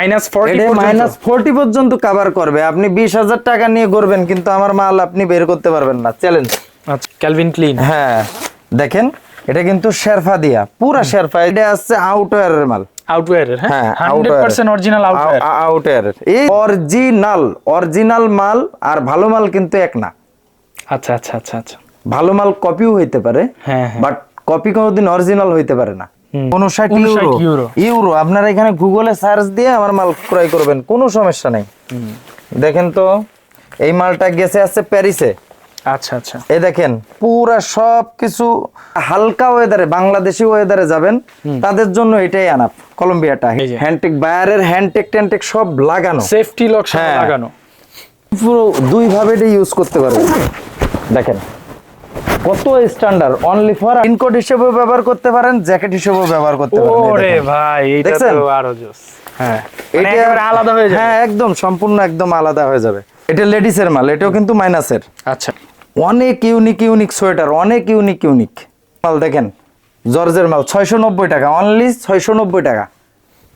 -40 পর্যন্ত কভার করবে। আপনি 20,000 টাকা নিয়ে করবেন কিন্তু আমার মাল আপনি বের করতে পারবেন না, চ্যালেঞ্জ। আচ্ছা, ক্যালভিন ক্লিন। হ্যাঁ দেখেন, এটা কিন্তু শেরফা দিয়া, পুরা শেরফা। এটা আছে আউটওয়্যারের মাল, আউটওয়্যারের। হ্যাঁ, 100% অরিজিনাল আউটওয়্যারের। এই অরিজিনাল মাল আর ভালো মাল কিন্তু এক না। আচ্ছা আচ্ছা আচ্ছা আচ্ছা। ভালো মাল কপিও হইতে পারে, হ্যাঁ, বাট কপি কোনোদিন অরিজিনাল হইতে পারে না। 59 ইউরো আপনারা এখানে গুগলে সার্চ দিয়ে আমার মাল ক্রয় করবেন, কোনো সমস্যা নেই। দেখেন তো, এই মালটা গেছে আছে প্যারিসে। আচ্ছা আচ্ছা। এই দেখেন পুরা সবকিছু হালকা ওয়েদারে, বাংলাদেশি ওয়েদারে যাবেন তাদের জন্য এটাই আনাপ। কলম্বিয়াটা হ্যান্ডটেক, বায়ারের হ্যান্ডটেক সব লাগানো, সেফটি লক সব লাগানো, পুরো দুই ভাবে এটা ইউজ করতে পারবেন। দেখেন কত স্ট্যান্ডার্ড, অনলি ফর ইনকোড হিসেবেও ব্যবহার করতে পারেন, জ্যাকেট হিসেবেও ব্যবহার করতে পারেন। ওরে ভাই, এটা তো আরো জোস। হ্যাঁ, এটা একেবারে আলাদা হয়ে যাবে। হ্যাঁ একদম সম্পূর্ণ একদম আলাদা হয়ে যাবে। এটা লেডিসের মাল, এটাও কিন্তু মাইনাসের। আচ্ছা, অনেক ইউনিক সোয়েটার, অনেক ইউনিক মাল। দেখেন জর্জের মাল 690 টাকা, অনলি 690 টাকা।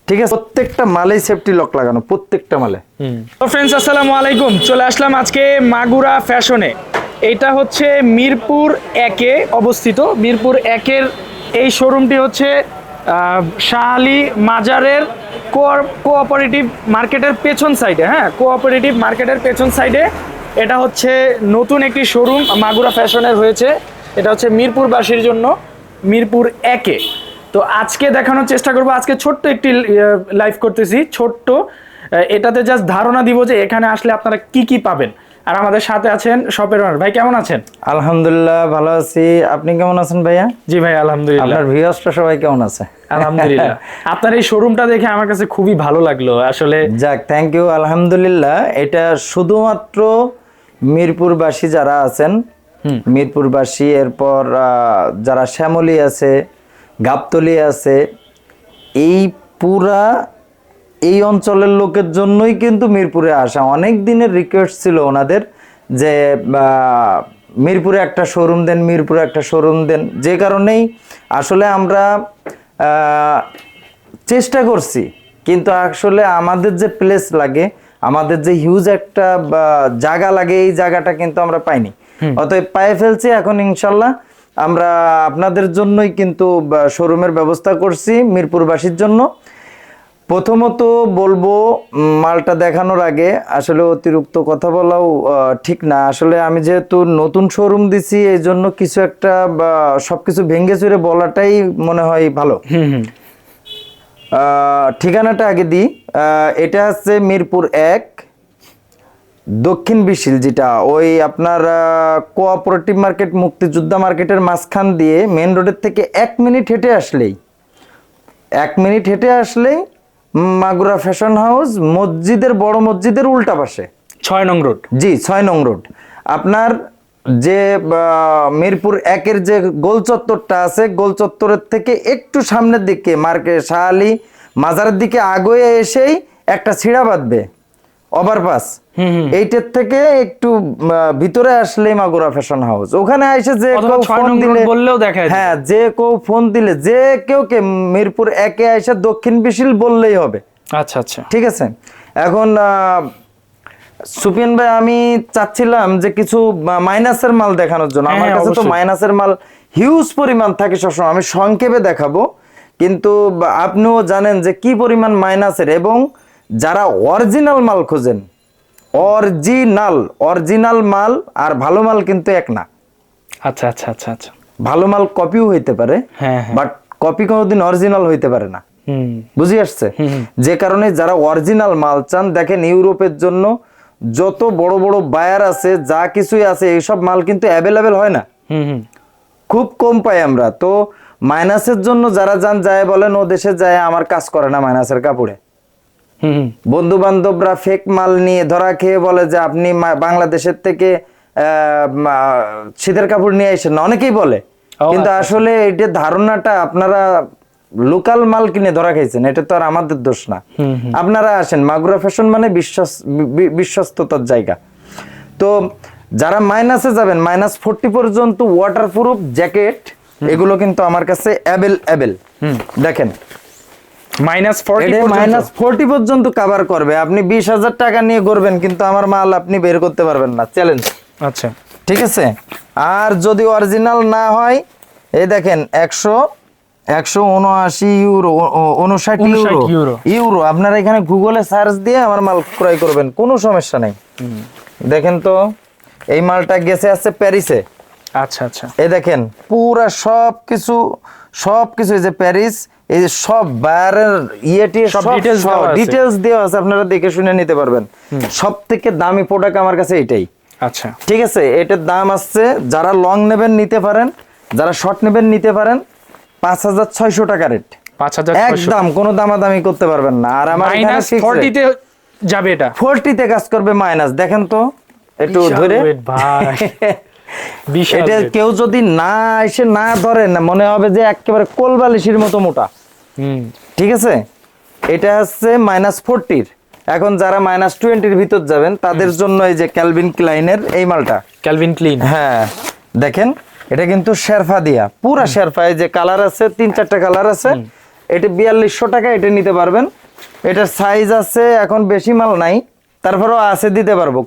ঠিক আছে, প্রত্যেকটা মালেই সেফটি লক লাগানো, প্রত্যেকটা মালে। তো ফ্রেন্ডস, আসসালামু আলাইকুম। চলে আসলাম আজকে মাগুরা ফ্যাশনে। এটা হচ্ছে মিরপুর 1-এ অবস্থিত। মিরপুর 1-এর এই শোরুমটি হচ্ছে শাহ-আলী মাজারের কোঅপারেটিভ মার্কেটের পেছন সাইডে। হ্যাঁ, কোঅপারেটিভ মার্কেটের পেছন সাইডে এটা হচ্ছে নতুন একটি শোরুম মাগুরা ফ্যাশনের হয়েছে। এটা হচ্ছে মিরপুরবাসীর জন্য, মিরপুর 1-এ। তো আজকে দেখানোর চেষ্টা করবো, আজকে ছোট্ট একটি লাইভ করতেছি, ছোট্ট। এটাতে জাস্ট ধারণা দিব যে এখানে আসলে আপনারা কি কি পাবেন। আর আমাদের সাথে আছেন শপের ওনার ভাই। কেমন আছেন? আলহামদুলিল্লাহ ভালো আছি, আপনি কেমন আছেন ভাইয়া? জি ভাই আলহামদুলিল্লাহ। আপনার ভিউয়ার্সরা সবাই কেমন আছে? আলহামদুলিল্লাহ। আপনার এই শোরুমটা দেখে আমার কাছে খুবই ভালো লাগলো আসলে। যাক, থ্যাংক ইউ। আলহামদুলিল্লাহ, এটা শুধুমাত্র মিরপুরবাসী যারা আছেন, মিরপুরবাসী, এরপর যারা শ্যামলী আছে, গাবতলী আছে, এই পুরা এই অঞ্চলের লোকের জন্যই কিন্তু মিরপুরে আসা। অনেক দিনের রিকোয়েস্ট ছিল ওনাদের যে মিরপুরে একটা শোরুম দেন, মিরপুরে একটা শোরুম দেন। যে কারণেই আসলে আমরা চেষ্টা করছি, কিন্তু আসলে আমাদের যে প্লেস লাগে, আমাদের যে হিউজ একটা জায়গা লাগে, এই জায়গাটা কিন্তু আমরা পাইনি। অতএব পায়ে ফেলছি। এখন ইনশাল্লাহ আমরা আপনাদের জন্যই কিন্তু শোরুমের ব্যবস্থা করছি, মিরপুরবাসীর জন্য। প্রথমত বলবো, মালটা দেখানোর আগে আসলে অতিরিক্ত কথা বলাও ঠিক না। আসলে আমি যেহেতু নতুন শোরুম দিছি, এই জন্য কিছু একটা সবকিছু ভেঙে চুরে বলাটাই মনে হয় ভালো। ঠিকানাটা আগে দিই। এটা হচ্ছে মিরপুর 1 দক্ষিণ বিশিল, যেটা ওই আপনার কোঅপারেটিভ মার্কেট, মুক্তিযোদ্ধা মার্কেটের মাঝখান দিয়ে মেন রোডের থেকে 1 মিনিট হেঁটে আসলেই মাগুরা ফ্যাশন হাউস, মসজিদের, বড় মসজিদের উল্টা পাশে 6 নং রোড। জি, 6 নং রোড। আপনার যে মিরপুর 1-এর যে গোল চত্বরটা আছে, গোল চত্বরের থেকে একটু সামনের দিকে মার্কেট শাহ-আলী মাজারের দিকে আগে এসেই একটা ছিড়া বাঁধবে, ওভারপাস। এইটার থেকে একটু ভিতরে আসলেই মাগুরা ফ্যাশন হাউস। ওখানে এসে যে কেউ ফোন দিলে বললেও দেখায়, হ্যাঁ, যে কেউ ফোন দিলে, যে কেউকে মিরপুর 1-এ এসে দক্ষিণ বিশিল বললেই হবে। আচ্ছা আচ্ছা, ঠিক আছে। এখন সুপিয়ান ভাই, আমি চাচ্ছিলাম যে কিছু মাইনাসের মাল দেখানোর জন্য। আমার কাছে তো মাইনাসের মাল হিউজ পরিমাণ থাকে সবসময়, আমি সংক্ষেপে দেখাবো। কিন্তু আপনিও জানেন যে কি পরিমাণ মাইনাসের, এবং যারা অরিজিনাল মাল খোঁজেন, অরিজিনাল মাল আর ভালো মাল কিন্তু এক না। আচ্ছা আচ্ছা আচ্ছা আচ্ছা। ভালো মাল কপিও হইতে পারে, বাট কপি কোনোদিন অরিজিনাল হইতে পারে না। বুঝে আসছে? যে কারণে যারা অরিজিনাল মাল চান, দেখেন ইউরোপের জন্য যত বড় বড় বায়ার আছে, যা কিছুই আছে, এইসব মাল কিন্তু অ্যাভেলেবেল হয় না, খুব কম পাই আমরা। তো মাইনাসের জন্য যারা যান, যায় বলেন ও দেশে যায়, আমার কাজ করে না মাইনাসের কাপড়ে। বন্ধু বান্ধবরা ফেক মাল নিয়ে ধরা খেয়ে বলে যে আপনি বাংলাদেশের থেকে শীতের কাপড় নিয়ে আসেন না, অনেকেই বলে। কিন্তু আসলে এটা ধারণাটা, আপনারা লোকাল মাল কিনে ধরা খাইছেন, এটা তো আর আমাদের দোষ না। আপনারা আসেন, মাগুরা ফ্যাশন মানে বিশ্বস্ততার জায়গা। তো যারা মাইনাসে যাবেন, -40 পর্যন্ত ওয়াটারপ্রুফ জ্যাকেট, এগুলো কিন্তু আমার কাছে অ্যাভেলেবল। দেখেন -40 এটা পর্যন্ত। -40 পর্যন্ত কভার করবে। আপনি 20,000 টাকা নিয়ে করবেন কিন্তু আমার মাল আপনি বের করতে পারবেন না, চ্যালেঞ্জ। আচ্ছা, ঠিক আছে। আর যদি অরিজিনাল না হয়, এই দেখেন 179 ইউরো, 59 ইউরো। ইউরো। আপনারা এখানে গুগলে সার্চ দিয়ে আমার মাল ক্রয় করবেন, কোনো সমস্যা নেই। দেখেন তো, এই মালটা গেছে আছে প্যারিসে। আচ্ছা আচ্ছা, এই দেখেন পুরা সবকিছু এই যে প্যারিস, এই যে সব বাইরের সব details দেওয়া আছে। ডিটেলস দেওয়া আছে, আপনারা দেখে শুনে নিতে পারবেন। সব থেকে দামি প্রোডাক্ট আমার কাছে এটাই। আচ্ছা, ঠিক আছে, এটার দাম আসছে, যারা লং নেবেন নিতে পারেন, যারা শর্ট নেবেন নিতে পারেন, 5,600 টাকা রেট। 5,600 একদম কোনো দামাদামি করতে পারবেন না। আর আমার এখানে -40 তে যাবে এটা। 40 তে কাজ করবে মাইনাস। দেখেন তো একটু বিশাল ধরে weight ভাই, বিশাল এটা weight। কেউ যদি না এসে না ধরে না, মনে হবে যে একেবারে কোলবালিশের মতো মোটা। ঠিক আছে, এটা হচ্ছে -40। এখন যারা -20-র ভিতর যাবেন তাদের জন্য এই যে ক্যালভিন ক্লাইনের এই মালটা, ক্যালভিন ক্লিন। হ্যাঁ দেখেন এটা কিন্তু শেরফা দিয়া, পুরা শেরফা। এই যে কালার আছে 3-4টা কালার আছে। এটা 4200 টাকা, এটা নিতে পারবেন। এটার সাইজ আছে, এখন বেশি মাল নাই, তারপরেও আছে, দিতে পারবো।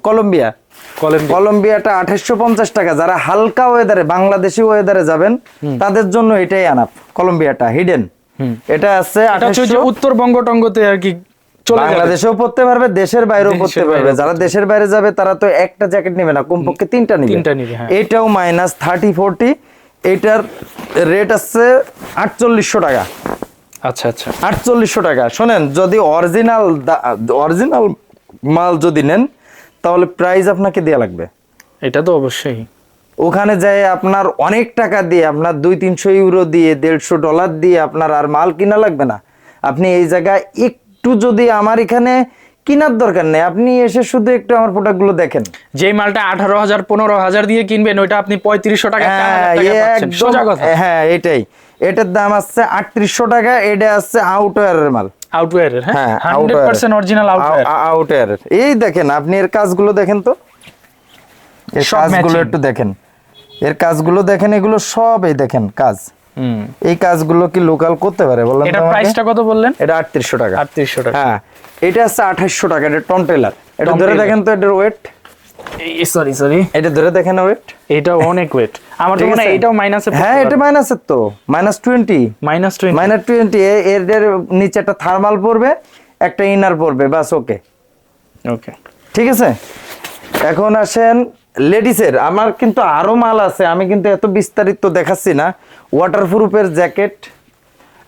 কলম্বিয়াটা 2850 টাকা। যারা হালকা ওয়েদারে, বাংলাদেশি ওয়েদারে যাবেন তাদের জন্য এটাই আনাপ। কলম্বিয়াটা হিডেন, এটা আছে এটা হচ্ছে 2800। উত্তরবঙ্গ টঙ্গতে আর কি চলে যাবে। বাংলাদেশেও পড়তে পারবে, দেশের বাইরেও পড়তে পারবে। যারা দেশের বাইরে যাবে তারা তো একটা জ্যাকেট নেবে না, কমপক্ষে 3টা নেবে। হ্যাঁ। এটাও -30-40। এটার রেট আছে 4800 টাকা। আচ্ছা আচ্ছা, 4800 টাকা। শোনেন, যদি অরিজিনাল মাল যদি নেন তাহলে প্রাইস আপনাকে দেয়া লাগবে। এটা তো অবশ্যই। ওখানে যায় আপনার অনেক টাকা দিয়ে, আপনার 200-300 ইউরো দিয়ে, $150 দিয়ে আপনার আর মাল কিনা লাগবে না। আপনি এই জায়গায় একটু যদি, আমার এখানে কিনার দরকার নেই, আপনি এসে শুধু একটু আমার প্রোডাক্টগুলো দেখেন। যে মালটা 18,000-15,000 দিয়ে কিনবেন, ওইটা আপনি 3500 টাকা, হ্যাঁ, 1000 টাকা পাচ্ছেন। একদম। সোজা কথা। হ্যাঁ, এটাই। এটার দাম আছে 3800 টাকা। এটা আছে আউটওয়্যারের মাল। আউটওয়্যারের, হ্যাঁ, হ্যাঁ, 100% অরিজিনাল আউটওয়্যার। আউটওয়্যারের। এই দেখেন, আপনি এর কাজগুলো দেখেন তো, এর সব কাজগুলো matching। একটু দেখেন, এর কাজগুলো দেখেন, এগুলো সব এই দেখেন কাজ। এই কাজগুলো কি লোকাল করতে পারে বলেন তো এটা আমাকে? প্রাইসটা কত বললেন? এটা 3800 টাকা। 3800 টাকা। হ্যাঁ, এটা আছে 2800 টাকা। এটা টন টেলার। এটা Tom ধরে Taylor। দেখেন তো, এটার ওয়েট। সরি, এটা ধরে দেখেন ওয়েট। এটা অনেক ওয়েট। আমার তো ঠিক মনে হয় আছে? এটাও মাইনাসে। হ্যাঁ, এটা মাইনাসের তো, -20। -20। এর নিচে একটা থার্মাল পড়বে, একটা ইনার পড়বে, বাস। ওকে, ওকে, ঠিক আছে। এখন আসেন লেডিসের। আমার কিন্তু আরো মাল আছে, আমি কিন্তু এত বিস্তারিত দেখাচ্ছি না। ওয়াটারপ্রুফের জ্যাকেট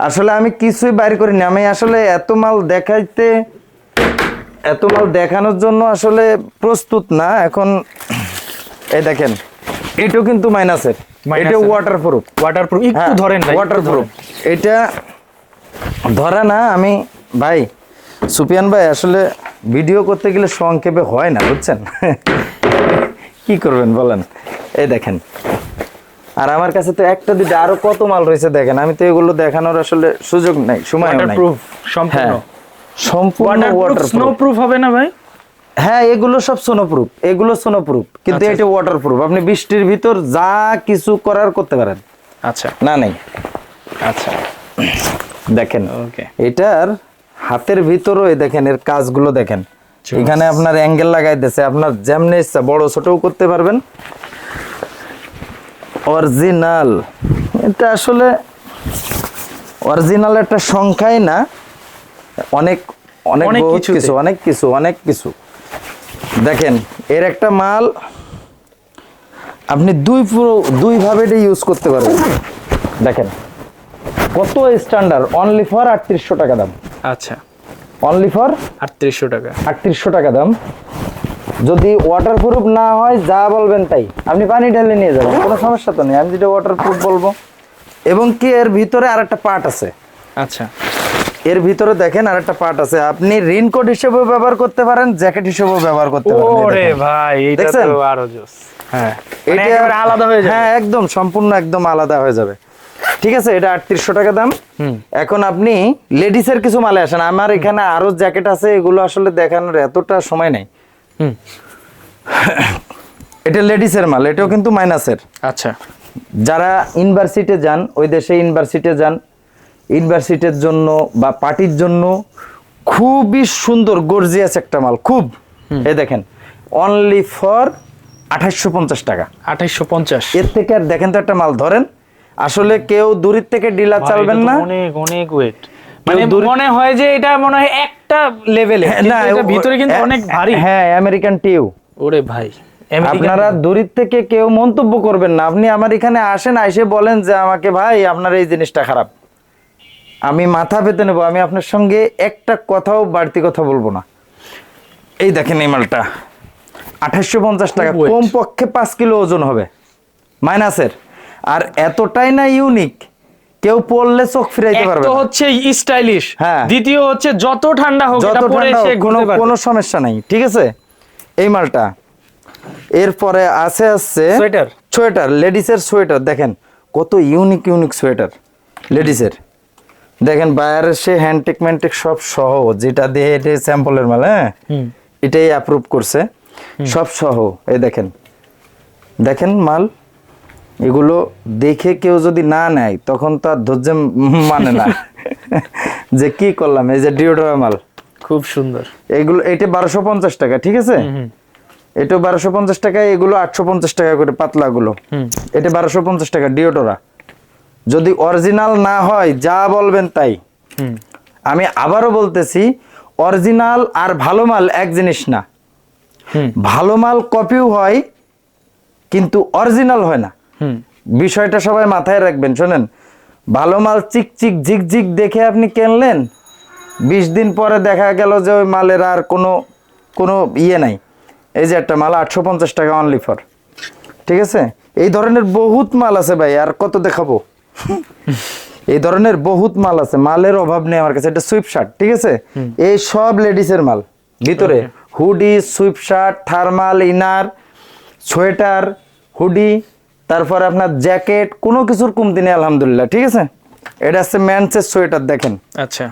আসলে আমি কিছুই বাইর করিনি। আমি আসলে এত মাল দেখানোর জন্য আসলে প্রস্তুত না এখন। এই দেখেন, এটাও কিন্তু মাইনাসের। এটা ওয়াটারপ্রুফ। একটু ধরেন ভাই, ওয়াটারপ্রুফ। এটা ধরে না আমি ভাই, সুপিয়ান ভাই, আসলে ভিডিও করতে গেলে সংক্ষেপে হয় না, বুঝছেন? কি করবেন বলেন? এই দেখেন, আর আমার কাছে তো একটা দুটো আরো কত মাল রয়েছে দেখেন। আমি তো এগুলো দেখানোর আসলে সুযোগ নাই, সময় নাই। ওয়াটারপ্রুফ সম্পূর্ণ। সম্পূর্ণ ওয়াটারপ্রুফ। স্নোপ্রুফ হবে না ভাই? হ্যাঁ, এগুলো সব সোনোপ্রুফ, এগুলো সোনোপ্রুফ, কিন্তু এটা ওয়াটারপ্রুফ। আপনি বৃষ্টির ভিতর যা কিছু করার করতে পারেন। আচ্ছা, না নেই। আচ্ছা, দেখেন, ওকে। এটার হাতের ভিতরও দেখেন, এর কাজগুলো দেখেন। এখানে আপনার অ্যাঙ্গেল লাগাই দিয়েছে, আপনার যেমনি ইচ্ছা বড় ছোটও করতে পারবেন। অরিজিনাল। এটা আসলে অরিজিনাল একটা সংখ্যাই না, অনেক অনেক অনেক বহুত কিছুতে। কিছু, অনেক কিছু। দেখেন, এর একটা মাল আপনি দুই ভাবে এটা ইউজ করতে পারবেন। দেখেন কত স্ট্যান্ডার্ড, অনলি ফর 3800 টাকা দাম। আচ্ছা, অনলি ফর 3800 টাকা। 3800 টাকা দাম। যদি ওয়াটারপ্রুফ না হয় যা বলবেন তাই, আপনি পানি ঢেলে নিয়ে যাবেন, কোনো সমস্যা তো নেই। আমি যেটা ওয়াটারপ্রুফ বলবো। এবং কি এর ভিতরে আরেকটা পার্ট আছে। আচ্ছা, এর ভিতরে দেখেন আরেকটা পার্ট আছে, আপনি রেইনকোট হিসেবেও ব্যবহার করতে পারেন, জ্যাকেট হিসেবেও ব্যবহার করতে পারেন। এই ওরে দেখেন। ভাই, এটা দেখছেন? তো আরো জোস। হ্যাঁ, এটা একেবারে আলাদা হয়ে যাবে। হ্যাঁ, একদম সম্পূর্ণ একদম আলাদা হয়ে যাবে। ঠিক আছে, এটা 3800 টাকা দাম। এখন আপনি লেডিসের কিছু মালে আসেন। আমার এখানে আরো জ্যাকেট আছে, এগুলো আসলে দেখানোর এতটা সময় নাই। এটা লেডিসের মাল, এটাও কিন্তু মাইনাসের। আচ্ছা, যারা ইউনিভার্সিটি যান, ওই দেশে ইউনিভার্সিটি যান, ইউনিভার্সিটির জন্য বা পার্টির জন্য খুবই সুন্দর গর্জিয়াস একটা মাল, খুব। এই দেখেন অনলি ফর 2850 টাকা। 2850। এর থেকে আর দেখেন তো একটা মাল ধরেন, আসলে কেউ দূরের থেকে ডিলার চালবেন না, অনেক অনেক ওয়েট, মানে মনে হয় যে এটা মনে হয় একটা লেভেলে, না এটা ভিতরে কিন্তু অনেক ভারী। হ্যাঁ, আমেরিকান টিউ। ওরে ভাই, আপনারা দূরের থেকে কেউ মন্তব্য করবেন না, আপনি আমার এখানে আসেন, এসে বলেন যে আমাকে ভাই আপনার এই জিনিসটা খারাপ, আমি মাথা পেতে নেবো, আমি আপনার সঙ্গে একটা কথাও বাড়তি কথা বলবো না। এই দেখেন এই মালটা 2850 টাকা, weight। কমপক্ষে 5 কিলো ওজন হবে মাইনাসের। আর এতটাই না ইউনিক, কেউ পরলে চোখ ফিরাইতে পারবে তো না। হচ্ছে স্টাইলিশ, হ্যাঁ। দ্বিতীয় হচ্ছে যত ঠান্ডা হোক যত এটা পরে ঠান্ডা সে হোক, ঘুরতে পারবে। কোনো সমস্যা নাই, ঠিক আছে। এই মালটা এরপরে আছে সোয়েটার। সোয়েটার, লেডিসের সোয়েটার দেখেন কত ইউনিক ইউনিক সোয়েটার লেডিসের। দেখেন বায়ারের সে হ্যান্ডটেক ম্যান্টেক সব সহ, যেটা দিয়ে এটা স্যাম্পলের মাল, হ্যাঁ এটাই অ্যাপ্রুভ করছে সব সহ। এই দেখেন, দেখেন মাল, এগুলো দেখে কেউ যদি না নেয় তখন তো আর ধৈর্য মানে না যে কি করলাম। এই যে ডিওডোরা মাল খুব সুন্দর, এগুলো এটা 1250 টাকা, ঠিক আছে। এটা 1250 টাকা, এগুলো 850 টাকা করে পাতলাগুলো। এটা 1250 টাকা ডিওডোরা। যদি অরিজিনাল না হয় যা বলবেন তাই। আমি আবারও বলতেছি, অরিজিনাল আর ভালো মাল এক জিনিস না। ভালো মাল কপিও হয় কিন্তু অরিজিনাল হয় না, বিষয়টা সবাই মাথায় রাখবেন। শোনেন, ভালো মাল চিকচিক ঝিকঝিক দেখে আপনি কিনলেন, 20 দিন পরে দেখা গেল যে ওই মালের আর কোনো ইয়ে নাই। এই যে একটা মাল 850 টাকা অনলি ফর, ঠিক আছে। এই ধরনের বহুত মাল আছে ভাই, আর কত দেখাবো। এই ধরনের বহুত মাল আছে, মালের অভাব নেই আমার কাছে। এটা সুইপ শার্ট, ঠিক আছে। এই সব লেডিসের মাল, ভিতরে hoodie, sweep shirt, thermal, inner, sweater, hoodie, তারপর আপনার জ্যাকেট, কোনো কিছুর কমতি নেই আলহামদুলিল্লাহ, ঠিক আছে। এটা আছে ম্যানসের সোয়েটার, দেখেন আচ্ছা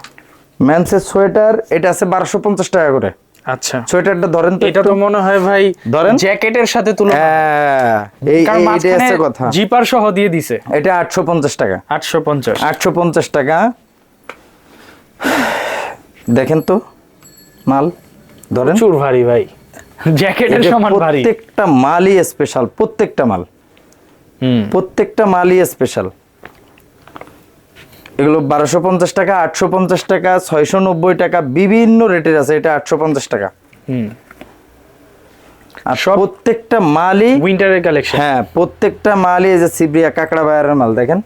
ম্যানসের সোয়েটার, এটা আছে 1250 টাকা করে। আচ্ছা, সোয়েটারটা ধরেন তো, এটা তো মনে হয় ভাই ধরেন জ্যাকেটের সাথে তুলনা, হ্যাঁ, এইটাই আছে কথা। জিপার সহ দিয়ে দিছে। এটা 850 টাকা, 850 টাকা। দেখেন তো মাল, ধরেন প্রচুর ভারী ভাই, জ্যাকেটের সমান ভারী। প্রত্যেকটা মালই স্পেশাল, প্রত্যেকটা মাল, প্রত্যেকটা মালই স্পেশাল। এগুলো 1250 টাকা, 850 টাকা, 690 টাকা, বিভিন্ন রেটের আছে। এটা 850 টাকা। আর প্রত্যেকটা মালই উইন্টারের কালেকশন। হ্যাঁ, প্রত্যেকটা মালই, এই যে সিবরিয়া কাকড়া বায়ারের মাল দেখেন,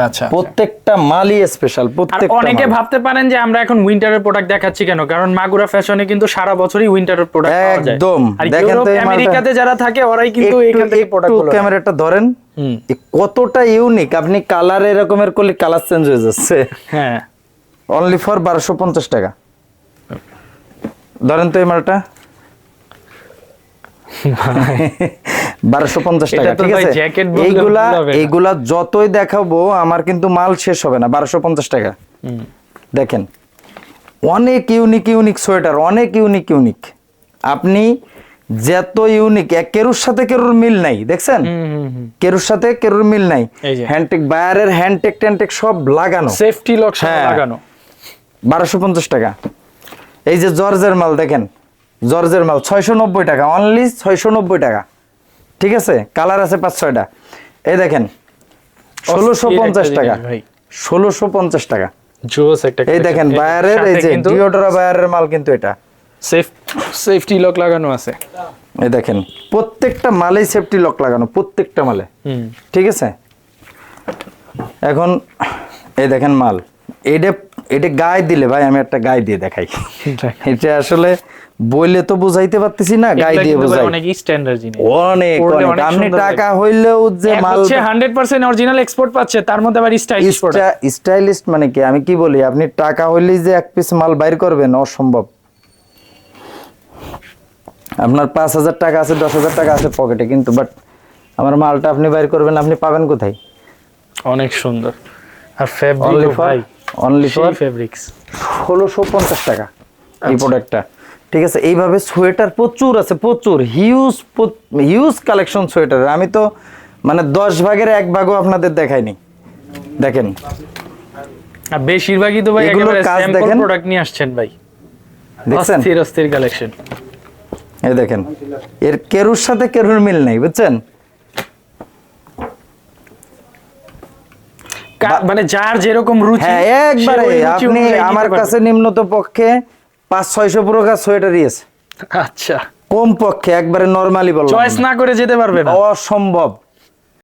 আচ্ছা, প্রত্যেকটা মালই স্পেশাল। প্রত্যেকটা অনেকে ভাবতে পারেন যে আমরা এখন উইন্টারের প্রোডাক্ট দেখাচ্ছি কেন, কারণ মাগুরা ফ্যাশনে কিন্তু সারা বছরই উইন্টারের প্রোডাক্ট পাওয়া যায়। একদম, আর দেখেন তো এই আমেরিকাতে যারা থাকে ওরাই কিন্তু এখান থেকে প্রোডাক্ট গুলো, ক্যামেরাটা ধরেন, কতটা ইউনিক। আপনি কালার এরকমের করলে কালার চেঞ্জ হয়ে যাচ্ছে। হ্যাঁ, অনলি ফর 1250 টাকা। ধরেন তো এই মালটা 1250 টাকা, ঠিক আছে। এইগুলা যতই দেখাবো আমার কিন্তু মাল শেষ হবে না। 1250 টাকা। দেখেন অনেক ইউনিক ইউনিক সোয়েটার, অনেক ইউনিক ইউনিক। আপনি যত ইউনিক, কেরুর সাথে কেরুর মিল নাই, দেখছেন, কেরুর সাথে কেরুর মিল নাই। হ্যান্ডটেক বায়ারের হ্যান্ডটেক ট্যান্টেক সব লাগানো, সেফটি লক সব লাগানো। 1250 টাকা। এই যে জর্জের মাল দেখেন, জর্জের মাল 690 টাকা, অনলি 690 টাকা, ঠিক আছে। কালার আছে 5-6টা। এই দেখেন 1650 টাকা, 1650 টাকা। এই দেখেন বায়ারের, এই যে ডিওডোরা বায়ারের মাল, কিন্তু এটা সেফটি লক লাগানো আছে। এই দেখেন প্রত্যেকটা মালেই সেফটি লক লাগানো, প্রত্যেকটা মালে, ঠিক আছে। এখন এই দেখেন মাল, এটা গায়ে দিলে ভাই, আমি একটা গায়ে দিয়ে দেখাই। এটা আসলে বইলে তো বুঝাইতে পারতেছি না, গায়ে দিয়ে বুঝাই। অনেক স্ট্যান্ডার্ড জিনিস, অনেক অনেক। আপনি টাকা হইলেও যে মাল হচ্ছে 100% অরিজিনাল এক্সপোর্ট পাচ্ছে, তার মধ্যে আবার স্টাইলিশ প্রোডাক্ট। স্টাইলিস্ট মানে কি, আমি কি বলি, আপনি টাকা হইলেই যে এক পিস মাল বাইর করবেন, অসম্ভব। আপনার 5000 টাকা আছে, 10,000 টাকা আছে পকেটে, কিন্তু বাট আমার মালটা আপনি বাইর করবেন, আপনি পাবেন কোথায়? অনেক সুন্দর। আর ফেব্রিক ভাই, অনলি ফর ফেব্রিক্স 1650 টাকা এই প্রোডাক্টটা, ঠিক আছে। এইভাবে সোয়েটার প্রচুর আছে, প্রচুর হিউজ কালেকশন সোয়েটার। আমি তো মানে 10 ভাগের 1 ভাগও আপনাদের দেখাইনি। দেখেন আর বেশিরভাগই তো ভাই এগুলোর একেবারে কাজ স্যাম্পল দেখেন। প্রোডাক্ট নিয়ে আসছেন ভাই, দেখছেন অস্থির অস্থির কালেকশন। এই দেখেন, এর কেরুর সাথে কেরুর মিল নাই, বুঝছেন? মানে যার যেরকম রুচি, হ্যাঁ একবারে, সে ওই রুচি আপনি অনুযায়ী আমার নিতে কাছে পারবে। নিম্নত পক্ষে 500-600 প্রকার সোয়েটারই আছে, আচ্ছা, কম পক্ষে একবারে নরমালি বললাম চয়েস না করে যেতে পারবে না। অসম্ভব।